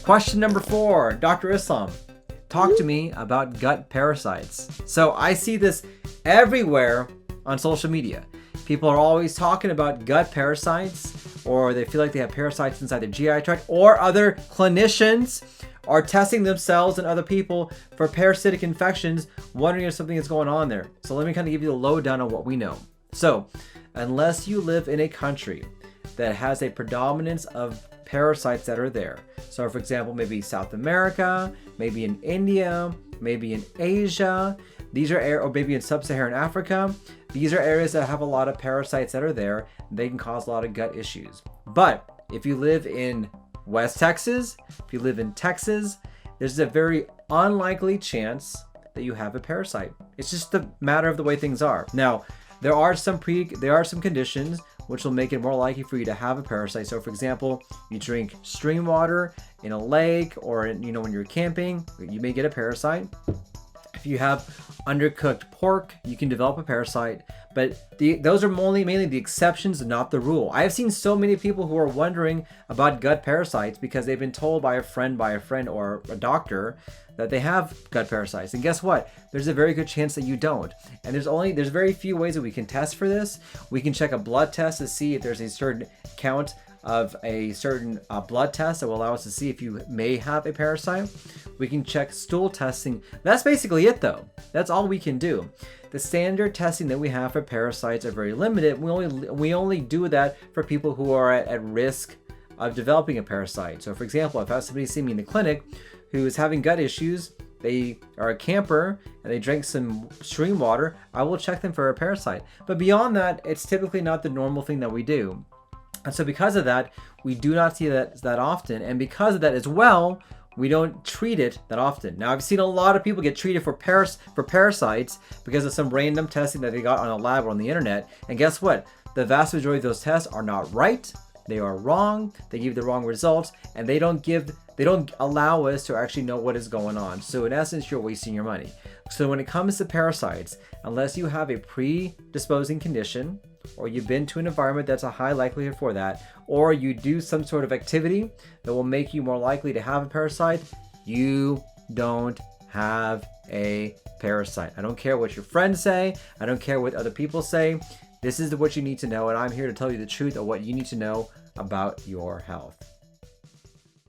Question number 4, Dr. Islam, talk to me about gut parasites. So I see this everywhere on social media. People are always talking about gut parasites, or they feel like they have parasites inside their GI tract, or other clinicians are testing themselves and other people for parasitic infections, wondering if something is going on there. So let me kind of give you the lowdown on what we know. So unless you live in a country that has a predominance of parasites that are there, so for example, maybe South America, maybe in India, maybe in Asia, these are or maybe in sub-Saharan Africa, these are areas that have a lot of parasites that are there. They can cause a lot of gut issues. But if you live in West Texas, if you live in Texas, there's a very unlikely chance that you have a parasite. It's just a matter of the way things are. Now, there are some conditions which will make it more likely for you to have a parasite. So for example, you drink stream water in a lake, or when you're camping, you may get a parasite. If you have undercooked pork, you can develop a parasite, but those are mainly the exceptions, not the rule. I have seen so many people who are wondering about gut parasites because they've been told by a friend or a doctor that they have gut parasites. And guess what? There's a very good chance that you don't. And there's very few ways that we can test for this. We can check a blood test to see if there's a certain count of a certain blood test that will allow us to see if you may have a parasite. We can check stool testing. That's basically it though. That's all we can do. The standard testing that we have for parasites are very limited. We only do that for people who are at risk of developing a parasite. So for example, if I have somebody see me in the clinic who is having gut issues, they are a camper and they drank some stream water, I will check them for a parasite. But beyond that, it's typically not the normal thing that we do. And so because of that, we do not see that often. And because of that as well, we don't treat it that often. Now, I've seen a lot of people get treated for parasites because of some random testing that they got on a lab or on the internet. And guess what? The vast majority of those tests are not right. They are wrong. They give the wrong results, and they don't allow us to actually know what is going on. So in essence, you're wasting your money. So when it comes to parasites, unless you have a predisposing condition, or you've been to an environment that's a high likelihood for that, or you do some sort of activity that will make you more likely to have a parasite, you don't have a parasite. I don't care what your friends say. I don't care what other people say. This is what you need to know, and I'm here to tell you the truth of what you need to know about your health.